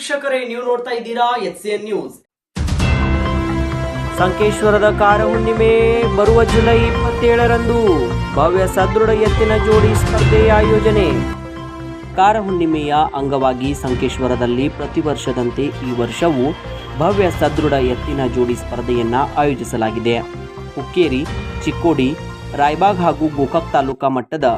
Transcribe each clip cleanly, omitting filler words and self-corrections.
ವೀಕ್ಷಕರೇ, ನೀವು ನೋಡ್ತಾ ಇದ್ದೀರಾ HCN ನ್ಯೂಸ್. ಸಂಕೇಶ್ವರದ ಕಾರಹುಣ್ಣಿಮೆ ಬರುವ ಜುಲೈ 27ರಂದು ಭವ್ಯ ಸದೃಢ ಎತ್ತಿನ ಜೋಡಿ ಸ್ಪರ್ಧೆ ಆಯೋಜನೆ. ಕಾರಹುಣ್ಣಿಮೆಯ ಅಂಗವಾಗಿ ಸಂಕೇಶ್ವರದಲ್ಲಿ ಪ್ರತಿ ವರ್ಷದಂತೆ ಈ ವರ್ಷವೂ ಭವ್ಯ ಸದೃಢ ಎತ್ತಿನ ಜೋಡಿ ಸ್ಪರ್ಧೆಯನ್ನು ಆಯೋಜಿಸಲಾಗಿದೆ. ಹುಕ್ಕೇರಿ, ಚಿಕ್ಕೋಡಿ, ರಾಯಬಾಗ್ ಹಾಗೂ ಗೋಕಾಕ್ ತಾಲೂಕಾ ಮಟ್ಟದ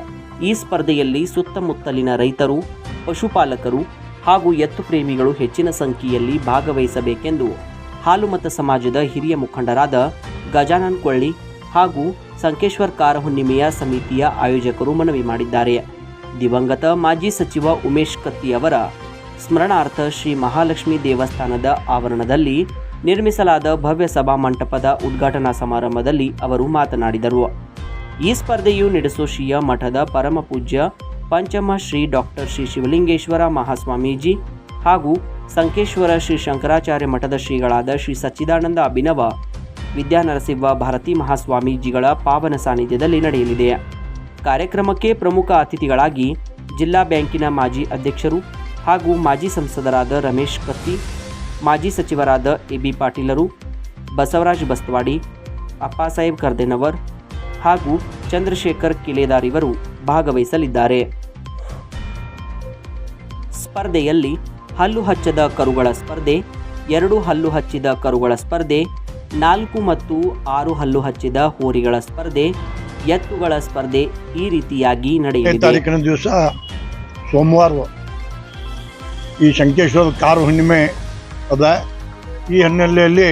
ಈ ಸ್ಪರ್ಧೆಯಲ್ಲಿ ಸುತ್ತಮುತ್ತಲಿನ ರೈತರು, ಪಶುಪಾಲಕರು ಹಾಗೂ ಎತ್ತು ಪ್ರೇಮಿಗಳು ಹೆಚ್ಚಿನ ಸಂಖ್ಯೆಯಲ್ಲಿ ಭಾಗವಹಿಸಬೇಕೆಂದು ಹಾಲುಮತ ಸಮಾಜದ ಹಿರಿಯ ಮುಖಂಡರಾದ ಗಜಾನನ್ ಕೊಳ್ಳಿ ಹಾಗೂ ಸಂಕೇಶ್ವರ್ ಕಾರಹುಣ್ಣಿಮೆಯ ಸಮಿತಿಯ ಆಯೋಜಕರು ಮನವಿ ಮಾಡಿದ್ದಾರೆ. ದಿವಂಗತ ಮಾಜಿ ಸಚಿವ ಉಮೇಶ್ ಕತ್ತಿ ಅವರ ಸ್ಮರಣಾರ್ಥ ಶ್ರೀ ಮಹಾಲಕ್ಷ್ಮಿ ದೇವಸ್ಥಾನದ ಆವರಣದಲ್ಲಿ ನಿರ್ಮಿಸಲಾದ ಭವ್ಯ ಸಭಾ ಮಂಟಪದ ಉದ್ಘಾಟನಾ ಸಮಾರಂಭದಲ್ಲಿ ಅವರು ಮಾತನಾಡಿದರು. ಈ ಸ್ಪರ್ಧೆಯು ನಿಡಸೋಶಿಯ ಮಠದ ಪರಮ ಪೂಜ್ಯ ಪಂಚಮ ಶ್ರೀ ಡಾಕ್ಟರ್ ಶ್ರೀ ಶಿವಲಿಂಗೇಶ್ವರ ಮಹಾಸ್ವಾಮೀಜಿ ಹಾಗೂ ಸಂಕೇಶ್ವರ ಶ್ರೀ ಶಂಕರಾಚಾರ್ಯ ಮಠದ ಶ್ರೀಗಳಾದ ಶ್ರೀ ಸಚ್ಚಿದಾನಂದ ಅಭಿನವ ವಿದ್ಯಾನರಸಿಂಹ ಭಾರತಿ ಮಹಾಸ್ವಾಮೀಜಿಗಳ ಪಾವನ ಸಾನ್ನಿಧ್ಯದಲ್ಲಿ ನಡೆಯಲಿದೆ. ಕಾರ್ಯಕ್ರಮಕ್ಕೆ ಪ್ರಮುಖ ಅತಿಥಿಗಳಾಗಿ ಜಿಲ್ಲಾ ಬ್ಯಾಂಕಿನ ಮಾಜಿ ಅಧ್ಯಕ್ಷರು ಹಾಗೂ ಮಾಜಿ ಸಂಸದರಾದ ರಮೇಶ್ ಕತ್ತಿ, ಮಾಜಿ ಸಚಿವರಾದ ಎಬಿ ಪಾಟೀಲರು, ಬಸವರಾಜ್ ಬಸ್ತವಾಡಿ, ಅಪ್ಪಾಸಾಹೇಬ್ ಕರ್ದೆನವರ್ ಹಾಗೂ ಚಂದ್ರಶೇಖರ್ ಕಿಲೇದಾರ್ ಇವರು ಭಾಗವಹಿಸಲಿದ್ದಾರೆ. ಸ್ಪರ್ಧೆಯಲ್ಲಿ ಹಲ್ಲು ಹಚ್ಚದ ಕರುಗಳ ಸ್ಪರ್ಧೆ, 2 ಹಲ್ಲು ಹಚ್ಚಿದ ಕರುಗಳ ಸ್ಪರ್ಧೆ, 4 ಮತ್ತು 6 ಹಲ್ಲು ಹಚ್ಚಿದ ಹೋರಿಗಳ ಸ್ಪರ್ಧೆ, ಎತ್ತುಗಳ ಸ್ಪರ್ಧೆ ಈ ರೀತಿಯಾಗಿ ನಡೆಯಲಿದೆ. ತಾರೀಕಿನ ದಿವಸ ಸೋಮವಾರ ಈ ಸಂಕೇಶ್ವರ ಕಾರಹುಣ್ಣಿಮೆ ಅದ. ಈ ಹಿನ್ನೆಲೆಯಲ್ಲಿ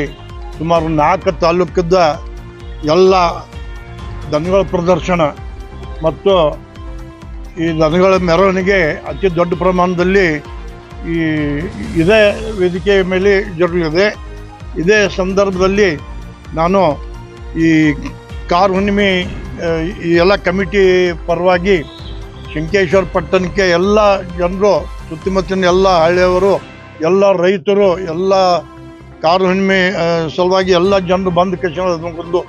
ಸುಮಾರು 4 ತಾಲೂಕದ ಎಲ್ಲ ದನಗಳ ಪ್ರದರ್ಶನ ಮತ್ತು ಈ ದನಗಳ ಮೆರವಣಿಗೆ ಅತಿ ದೊಡ್ಡ ಪ್ರಮಾಣದಲ್ಲಿ ಇದೇ ವೇದಿಕೆಯ ಮೇಲೆ ಜರುಗಲಿದೆ. ಇದೇ ಸಂದರ್ಭದಲ್ಲಿ ನಾನು ಈ ಕಾರಹುಣ್ಣಿಮೆ ಈ ಎಲ್ಲ ಕಮಿಟಿ ಪರವಾಗಿ ಶಂಕೇಶ್ವರ ಪಟ್ಟಣಕ್ಕೆ ಎಲ್ಲ ಜನರು, ಸುತ್ತಮುತ್ತಲಿನ ಎಲ್ಲ ಹಳ್ಳಿಯವರು, ಎಲ್ಲ ರೈತರು, ಎಲ್ಲ ಕಾರಹುಣ್ಣಿಮೆ ಸಲುವಾಗಿ ಎಲ್ಲ ಜನರು ಬಂದು ಅದಕ್ಕೊಂದು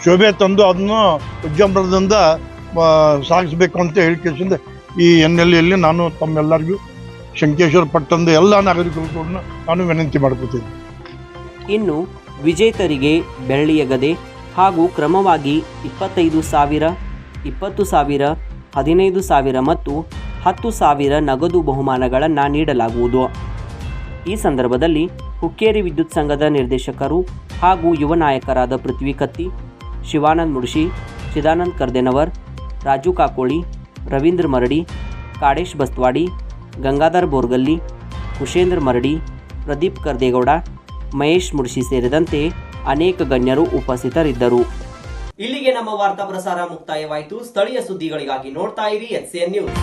ಶೋಭೆ ತಂದು ಅದನ್ನು ಉಜ್ಜಂಬರದಿಂದ ಸಾಗಿಸಬೇಕು ಅಂತ ಹೇಳಿಕೆಯಿಂದ ಈ ಹಿನ್ನೆಲೆಯಲ್ಲಿ ನಾನು ತಮ್ಮೆಲ್ಲರಿಗೂ ಶಂಕೇಶ್ವರ ಪಟ್ಟಣದ ಎಲ್ಲ ನಾಗರಿಕರು ನಾನು ವಿನಂತಿ ಮಾಡ್ಕೊತೀನಿ. ಇನ್ನು ವಿಜೇತರಿಗೆ ಬೆಳ್ಳಿಯ ಗದೆ ಹಾಗೂ ಕ್ರಮವಾಗಿ 25,000, 20,000, 15,000 ಮತ್ತು 10,000 ನಗದು ಬಹುಮಾನಗಳನ್ನು ನೀಡಲಾಗುವುದು. ಈ ಸಂದರ್ಭದಲ್ಲಿ ಹುಕ್ಕೇರಿ ವಿದ್ಯುತ್ ಸಂಘದ ನಿರ್ದೇಶಕರು ಹಾಗೂ ಯುವ ನಾಯಕರಾದ ಪೃಥ್ವಿ ಕತ್ತಿ, ಶಿವಾನಂದ್ ಮುಡ್ಶಿ, ಚಿದಾನಂದ್ ಕರ್ದೆನವರ್, ರಾಜು ಕಾಕೋಳಿ, ರವೀಂದ್ರ ಮರಡಿ, ಕಾಡೇಶ್ ಬಸ್ತವಾಡಿ, ಗಂಗಾಧರ್ ಬೋರ್ಗಲ್ಲಿ, ಕುಶೇಂದ್ರ ಮರಡಿ, ಪ್ರದೀಪ್ ಕರ್ದೇಗೌಡ, ಮಹೇಶ್ ಮುಡ್ಶಿ ಸೇರಿದಂತೆ ಅನೇಕ ಗಣ್ಯರು ಉಪಸ್ಥಿತರಿದ್ದರು. ಇಲ್ಲಿಗೆ ನಮ್ಮ ವಾರ್ತಾ ಪ್ರಸಾರ ಮುಕ್ತಾಯವಾಯಿತು. ಸ್ಥಳೀಯ ಸುದ್ದಿಗಳಿಗಾಗಿ ನೋಡ್ತಾ ಇರಿ HCN ನ್ಯೂಸ್.